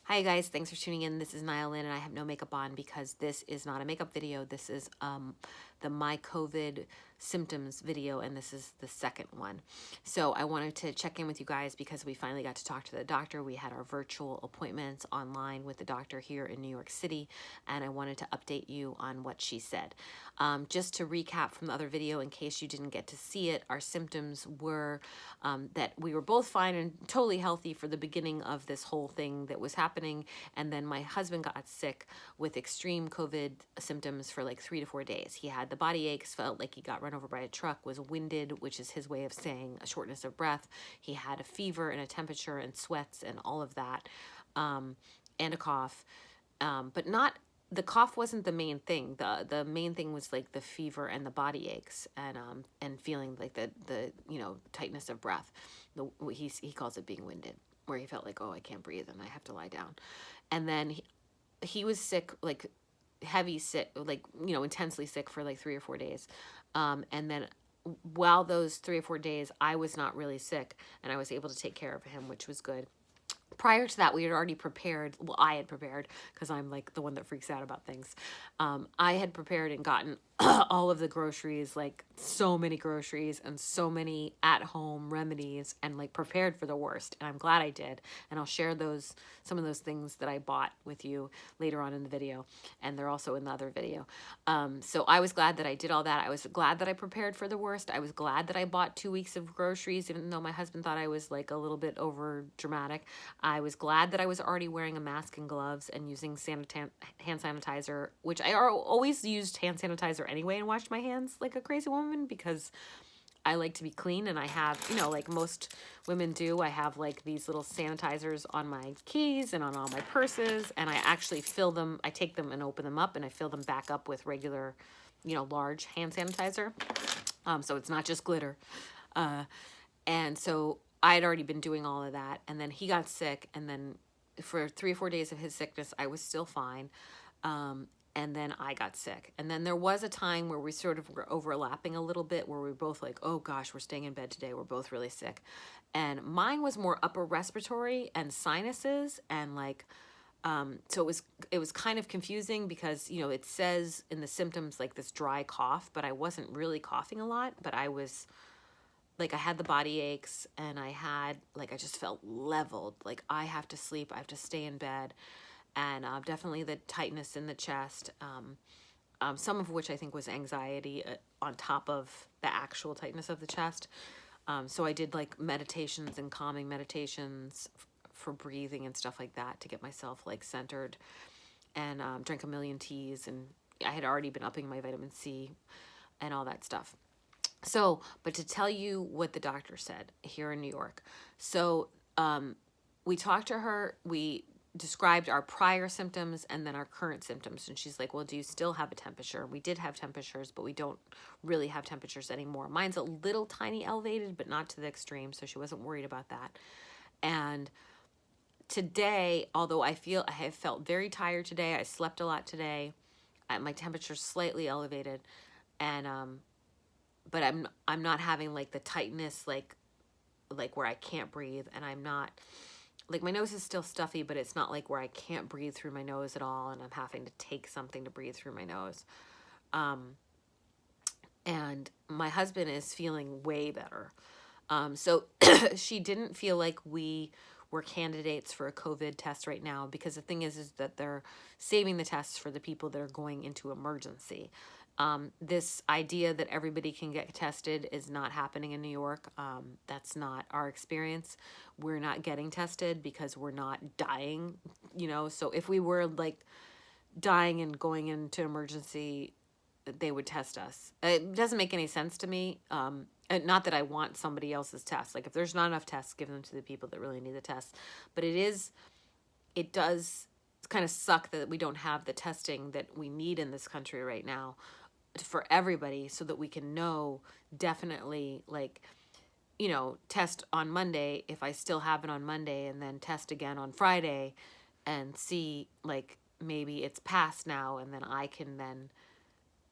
Hi guys, thanks for tuning in. This is Niall Lynn and I have no makeup on because this is not a makeup video. This is the My COVID symptoms video, and this is the second one. So I wanted to check in with you guys because we finally got to talk to the doctor. We had our virtual appointments online with the doctor here in New York City, and I wanted to update you on what she said. Just to recap from the other video, in case you didn't get to see it, our symptoms were that we were both fine and totally healthy for the beginning of this whole thing that was happening, and then my husband got sick with extreme COVID symptoms for like 3 to 4 days. He had the body aches, felt like he got run over by a truck, was winded, which is his way of saying a shortness of breath. He had a fever and a temperature and sweats and all of that, and a cough, but not the cough wasn't the main thing. The main thing was like the fever and the body aches, and feeling like the tightness of breath. He calls it being winded, where he felt like, oh, I can't breathe and I have to lie down. And then he was sick, like heavy sick, like intensely sick for like 3 or 4 days, and then while those 3 or 4 days I was not really sick and I was able to take care of him, which was good. Prior to that, we had already prepared. Well, I had prepared because I'm like the one that freaks out about things. I had prepared and gotten all of the groceries, like so many groceries and so many at-home remedies, and like prepared for the worst. And I'm glad I did. And I'll share some of those things that I bought with you later on in the video, and they're also in the other video. So I was glad that I did all that. I was glad that I prepared for the worst. I was glad that I bought 2 weeks of groceries, even though my husband thought I was like a little bit over dramatic. I was glad that I was already wearing a mask and gloves and using hand sanitizer, which I always used hand sanitizer anyway and washed my hands like a crazy woman because I like to be clean, and I have, like most women do, I have like these little sanitizers on my keys and on all my purses, and I actually fill them, I take them and open them up and I fill them back up with regular, large hand sanitizer. So it's not just glitter. And so I had already been doing all of that, and then he got sick, and then for 3 or 4 days of his sickness, I was still fine. And then I got sick. And then there was a time where we sort of were overlapping a little bit, where we were both like, oh gosh, we're staying in bed today. We're both really sick. And mine was more upper respiratory and sinuses, and like, so it was kind of confusing because, it says in the symptoms like this dry cough, but I wasn't really coughing a lot, but I was like, I had the body aches, and I just felt leveled. Like, I have to sleep, I have to stay in bed, and definitely the tightness in the chest, some of which I think was anxiety on top of the actual tightness of the chest. So I did like meditations and calming meditations for breathing and stuff like that to get myself like centered, and drank a million teas, and I had already been upping my vitamin C and all that stuff. So, but to tell you what the doctor said here in New York. So, we talked to her, we described our prior symptoms and then our current symptoms. And she's like, well, do you still have a temperature? We did have temperatures, but we don't really have temperatures anymore. Mine's a little tiny elevated, but not to the extreme. So she wasn't worried about that. And today, although I have felt very tired today, I slept a lot today, my temperature's slightly elevated, and, but I'm not having like the tightness, like where I can't breathe, and I'm not like, my nose is still stuffy, but it's not like where I can't breathe through my nose at all, and I'm having to take something to breathe through my nose. And my husband is feeling way better. So she didn't feel like we were candidates for a COVID test right now, because the thing is that they're saving the tests for the people that are going into emergency. This idea that everybody can get tested is not happening in New York. That's not our experience. We're not getting tested because we're not dying, so if we were like dying and going into emergency, they would test us. It doesn't make any sense to me. And not that I want somebody else's test. Like, if there's not enough tests, give them to the people that really need the tests. But it does kind of suck that we don't have the testing that we need in this country right now for everybody, so that we can know definitely, like, test on Monday if I still have it on Monday, and then test again on Friday and see, like, maybe it's past now, and then I can then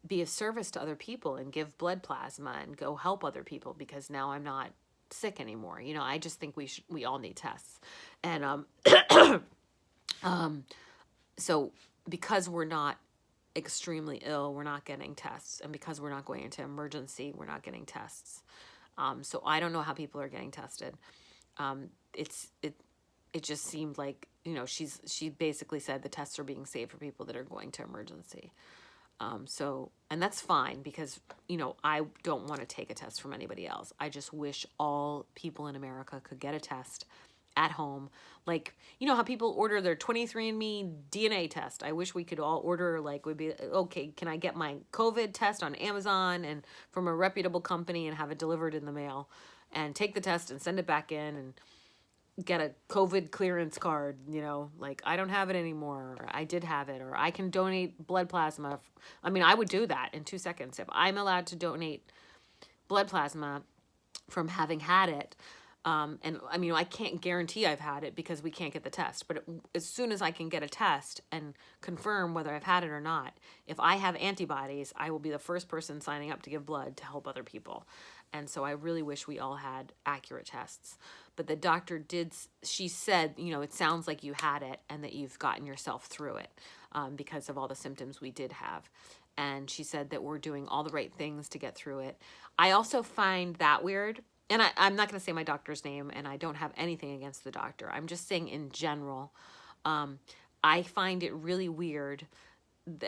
be of service to other people and give blood plasma and go help other people, because now I'm not sick anymore. I just think we all need tests. And Um, so because we're not extremely ill, we're not getting tests. And because we're not going into emergency, we're not getting tests. So I don't know how people are getting tested. It just seemed like, she basically said the tests are being saved for people that are going to emergency. And that's fine because, I don't want to take a test from anybody else. I just wish all people in America could get a test at home. Like, how people order their 23andMe DNA test. I wish we could all order, like, would be, okay, can I get my COVID test on Amazon and from a reputable company and have it delivered in the mail and take the test and send it back in and get a COVID clearance card, like I don't have it anymore, or I did have it, or I can donate blood plasma. I mean, I would do that in 2 seconds. If I'm allowed to donate blood plasma from having had it, and I mean, I can't guarantee I've had it because we can't get the test, but as soon as I can get a test and confirm whether I've had it or not, if I have antibodies, I will be the first person signing up to give blood to help other people. And so I really wish we all had accurate tests. But the doctor she said, it sounds like you had it and that you've gotten yourself through it because of all the symptoms we did have. And she said that we're doing all the right things to get through it. I also find that weird. And I'm not going to say my doctor's name, and I don't have anything against the doctor. I'm just saying in general, I find it really weird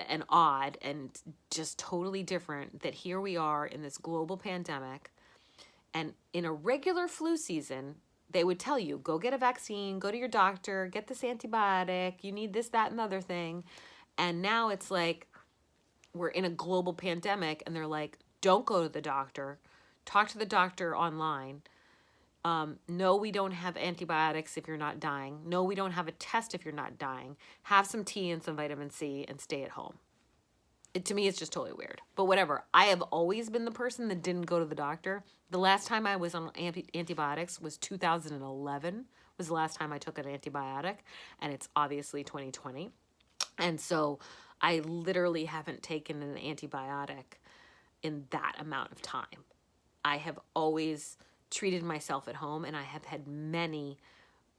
and odd and just totally different that here we are in this global pandemic, and in a regular flu season, they would tell you, go get a vaccine, go to your doctor, get this antibiotic, you need this, that, and the other thing. And now it's like we're in a global pandemic, and they're like, don't go to the doctor. Talk to the doctor online. No, we don't have antibiotics if you're not dying. No, we don't have a test if you're not dying. Have some tea and some vitamin C and stay at home. To me, it's just totally weird. But whatever. I have always been the person that didn't go to the doctor. The last time I was on antibiotics was 2011, was the last time I took an antibiotic. And it's obviously 2020. And so I literally haven't taken an antibiotic in that amount of time. I have always treated myself at home, and I have had many,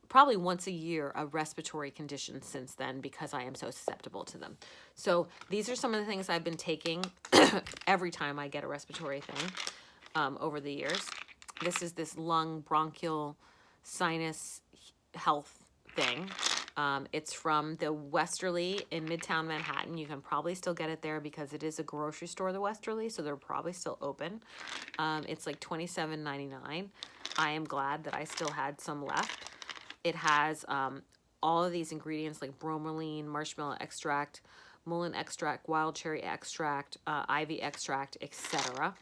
probably once a year, a respiratory condition since then because I am so susceptible to them. So these are some of the things I've been taking every time I get a respiratory thing over the years. This is this lung bronchial sinus health thing. It's from the Westerly in Midtown Manhattan. You can probably still get it there because it is a grocery store, the Westerly, so they're probably still open. It's like $27.99. I am glad that I still had some left. It has all of these ingredients like bromelain, marshmallow extract, mullein extract, wild cherry extract, ivy extract, etc.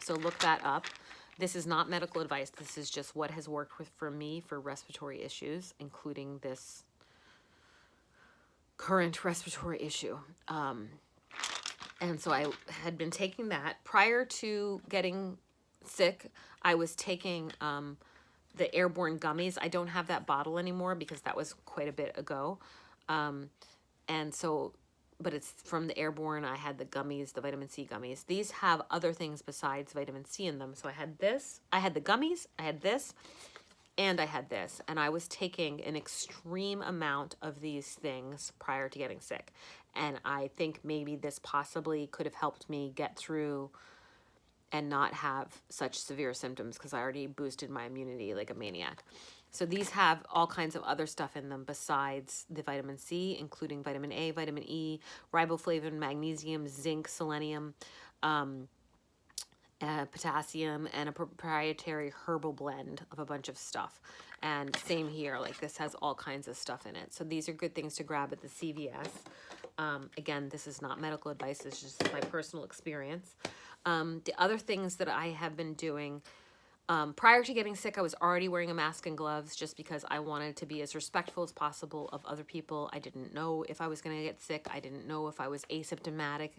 So look that up. This is not medical advice. This is just what has worked for me for respiratory issues, including this current respiratory issue. And so I had been taking that. Prior to getting sick, I was taking the airborne gummies. I don't have that bottle anymore because that was quite a bit ago. And so, but it's from the airborne. I had the gummies, the vitamin C gummies. These have other things besides vitamin C in them. So I had this, I had the gummies, I had this, and I had this. And I was taking an extreme amount of these things prior to getting sick. And I think maybe this possibly could have helped me get through and not have such severe symptoms because I already boosted my immunity like a maniac. So these have all kinds of other stuff in them besides the vitamin C, including vitamin A, vitamin E, riboflavin, magnesium, zinc, selenium, potassium, and a proprietary herbal blend of a bunch of stuff. And same here, like this has all kinds of stuff in it. So these are good things to grab at the CVS. Again, this is not medical advice. It's just my personal experience. The other things that I have been doing, prior to getting sick, I was already wearing a mask and gloves just because I wanted to be as respectful as possible of other people. I didn't know if I was going to get sick. I didn't know if I was asymptomatic.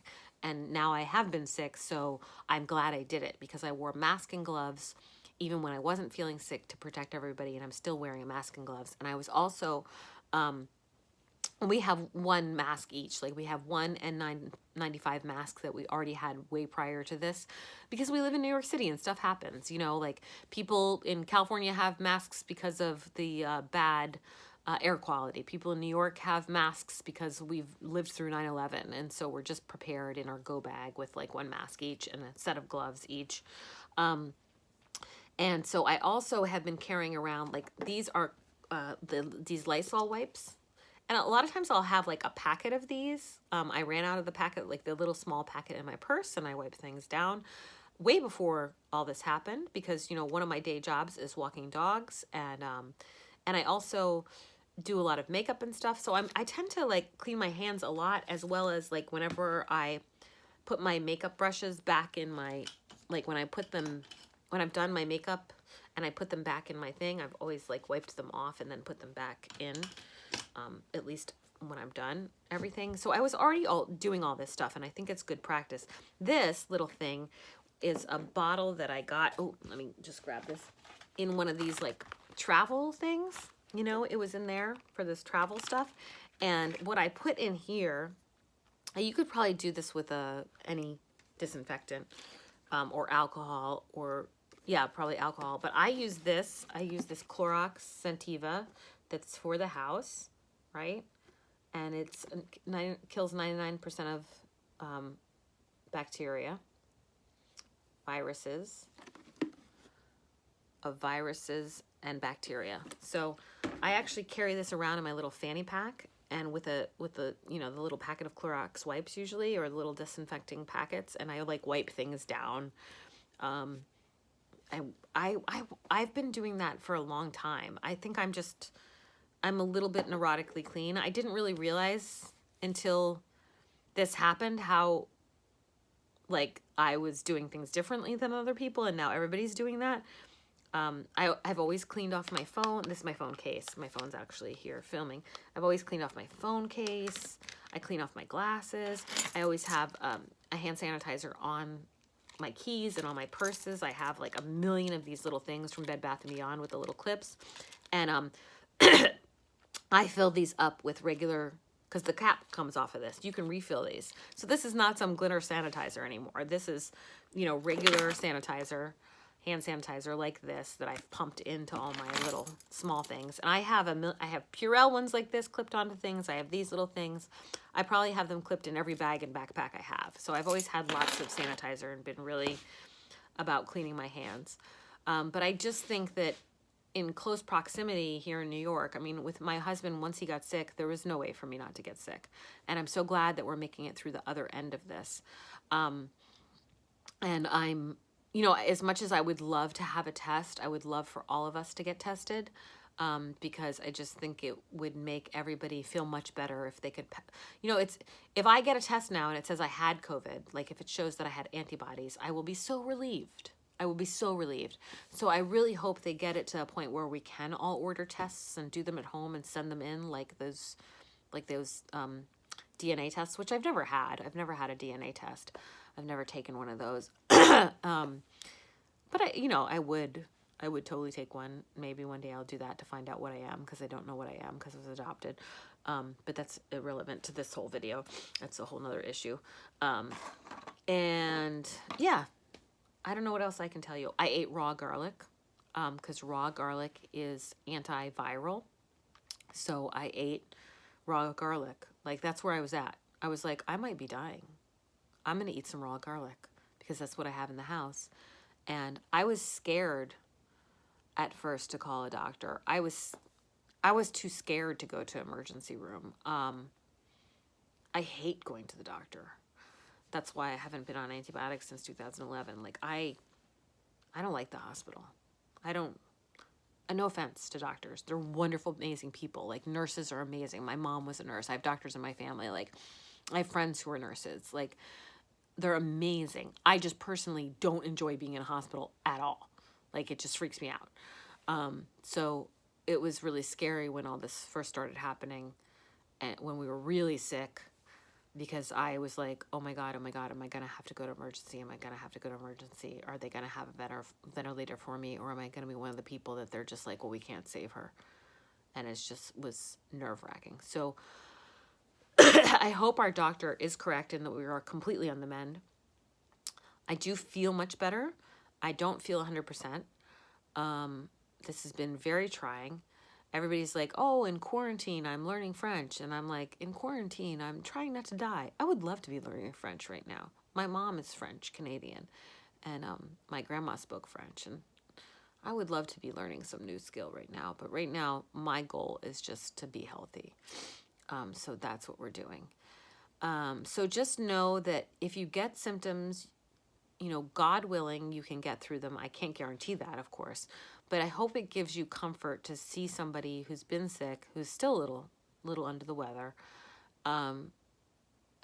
And now I have been sick, so I'm glad I did it because I wore mask and gloves even when I wasn't feeling sick to protect everybody, and I'm still wearing a mask and gloves. And I was also... we have one mask each, like we have one N95 mask that we already had way prior to this because we live in New York City and stuff happens, you know, like people in California have masks because of the bad air quality. People in New York have masks because we've lived through 9/11, and so we're just prepared in our go bag with like one mask each and a set of gloves each. And so I also have been carrying around, like, these are these Lysol wipes. And a lot of times I'll have like a packet of these. I ran out of the packet, like the little small packet in my purse, and I wipe things down way before all this happened because, you know, one of my day jobs is walking dogs, and I also do a lot of makeup and stuff. So I tend to like clean my hands a lot, as well as like whenever I put my makeup brushes back in my, like when I put them, when I've done my makeup and I put them back in my thing, I've always like wiped them off and then put them back in, at least when I'm done everything. So I was already doing all this stuff, and I think it's good practice. This little thing is a bottle that I got, oh, let me just grab this, in one of these like travel things. You know, it was in there for this travel stuff. And what I put in here, you could probably do this with any disinfectant, or alcohol, or yeah, probably alcohol. But I use this Clorox Scentiva that's for the house, right? And it's kills 99% of bacteria, viruses and bacteria. So I actually carry this around in my little fanny pack, and with the you know, the little packet of Clorox wipes usually, or little disinfecting packets, and I like wipe things down. I've been doing that for a long time. I think I'm a little bit neurotically clean. I didn't really realize until this happened how like I was doing things differently than other people, and now everybody's doing that. I've always cleaned off my phone. This is my phone case. My phone's actually here filming. I've always cleaned off my phone case. I clean off my glasses. I always have a hand sanitizer on my keys and on my purses. I have like a million of these little things from Bed Bath & Beyond with the little clips. And I fill these up with regular, because the cap comes off of this. You can refill these. So this is not some glitter sanitizer anymore. This is, you know, regular sanitizer, hand sanitizer like this that I've pumped into all my little small things. And I have Purell ones like this clipped onto things. I have these little things. I probably have them clipped in every bag and backpack I have. So I've always had lots of sanitizer and been really about cleaning my hands. But I just think that in close proximity here in New York, I mean, with my husband, once he got sick, there was no way for me not to get sick. And I'm so glad that we're making it through the other end of this. And I'm, you know, as much as I would love to have a test, I would love for all of us to get tested, because I just think it would make everybody feel much better if they could, you know, if I get a test now and it says I had COVID, like if it shows that I had antibodies, I will be so relieved. I will be so relieved. So I really hope they get it to a point where we can all order tests and do them at home and send them in, like those DNA tests, which I've never had. I've never had a DNA test. I've never taken one of those. But I would totally take one. Maybe one day I'll do that to find out what I am, because I don't know what I am because I was adopted. But that's irrelevant to this whole video. That's a whole nother issue. And yeah, I don't know what else I can tell you. I ate raw garlic, because raw garlic is antiviral. So I ate raw garlic. Like, that's where I was at. I was like, I might be dying. I'm going to eat some raw garlic because that's what I have in the house. And I was scared at first to call a doctor. I was too scared to go to emergency room. I hate going to the doctor. That's why I haven't been on antibiotics since 2011. Like, I don't like the hospital. No offense to doctors. They're wonderful, amazing people. Like, nurses are amazing. My mom was a nurse. I have doctors in my family. Like, I have friends who are nurses. Like, they're amazing. I just personally don't enjoy being in a hospital at all. Like, it just freaks me out. So it was really scary when all this first started happening, and when we were really sick, because I was like, oh my God, am I going to have to go to emergency? Am I going to have to go to emergency? Are they going to have a ventilator for me? Or am I going to be one of the people that they're just like, well, we can't save her? And it just was nerve-wracking. So I hope our doctor is correct in that we are completely on the mend. I do feel much better. I don't feel 100%. This has been very trying. everybody's like, oh, in quarantine, I'm learning French. And I'm like, in quarantine, I'm trying not to die. I would love to be learning French right now. My mom is French Canadian, and my grandma spoke French. And I would love to be learning some new skill right now. But right now, my goal is just to be healthy. So that's what we're doing. So just know that if you get symptoms, you know, God willing, you can get through them. I can't guarantee that, of course, but I hope it gives you comfort to see somebody who's been sick, who's still a little under the weather,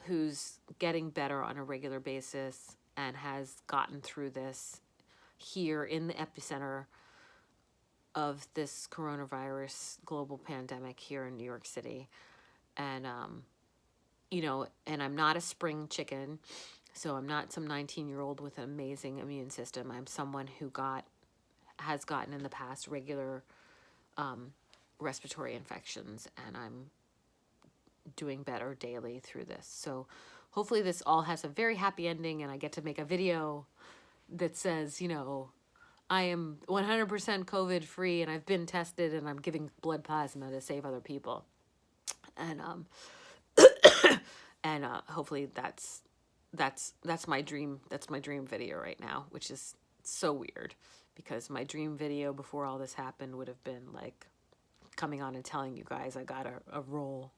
who's getting better on a regular basis and has gotten through this here in the epicenter of this coronavirus global pandemic here in New York City. And, you know, and I'm not a spring chicken. So I'm not some 19-year-old with an amazing immune system. I'm someone who has gotten in the past regular respiratory infections, and I'm doing better daily through this. So hopefully this all has a very happy ending, and I get to make a video that says, you know, I am 100% COVID free, and I've been tested, and I'm giving blood plasma to save other people. And hopefully that's my dream. That's my dream video right now, which is so weird because my dream video before all this happened would have been like coming on and telling you guys I got a role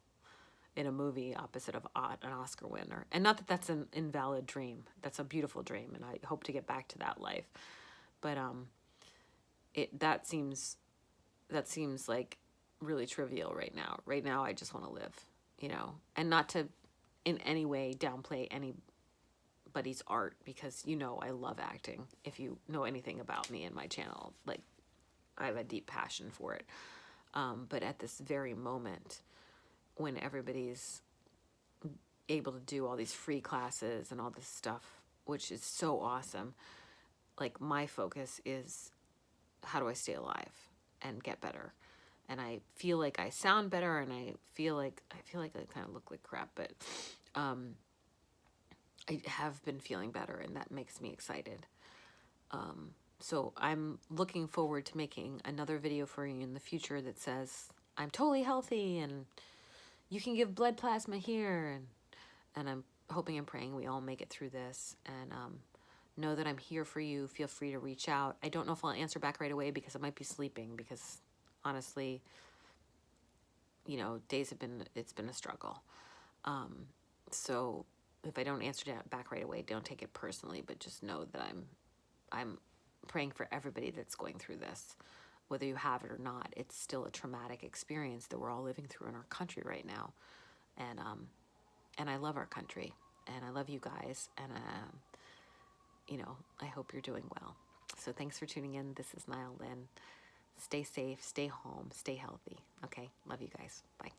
in a movie opposite of an Oscar winner. And not that that's an invalid dream. That's a beautiful dream, and I hope to get back to that life. But that seems like really trivial right now. Right now I just want to live, you know, and not to in any way downplay anybody's art, because you know I love acting. If you know anything about me and my channel, like I have a deep passion for it. But at this very moment, when everybody's able to do all these free classes and all this stuff, which is so awesome, like my focus is how do I stay alive and get better. And I feel like I sound better, and I feel like I kind of look like crap, but I have been feeling better, and that makes me excited. So I'm looking forward to making another video for you in the future that says I'm totally healthy and you can give blood plasma here, and I'm hoping and praying we all make it through this, and know that I'm here for you. Feel free to reach out. I don't know if I'll answer back right away because I might be sleeping, because honestly, you know, it's been a struggle. So if I don't answer that back right away, don't take it personally, but just know that I'm praying for everybody that's going through this. Whether you have it or not, it's still a traumatic experience that we're all living through in our country right now. And I love our country, and I love you guys, and you know, I hope you're doing well. So thanks for tuning in. This is Niall Lynn. Stay safe, stay home, stay healthy. Okay, love you guys. Bye.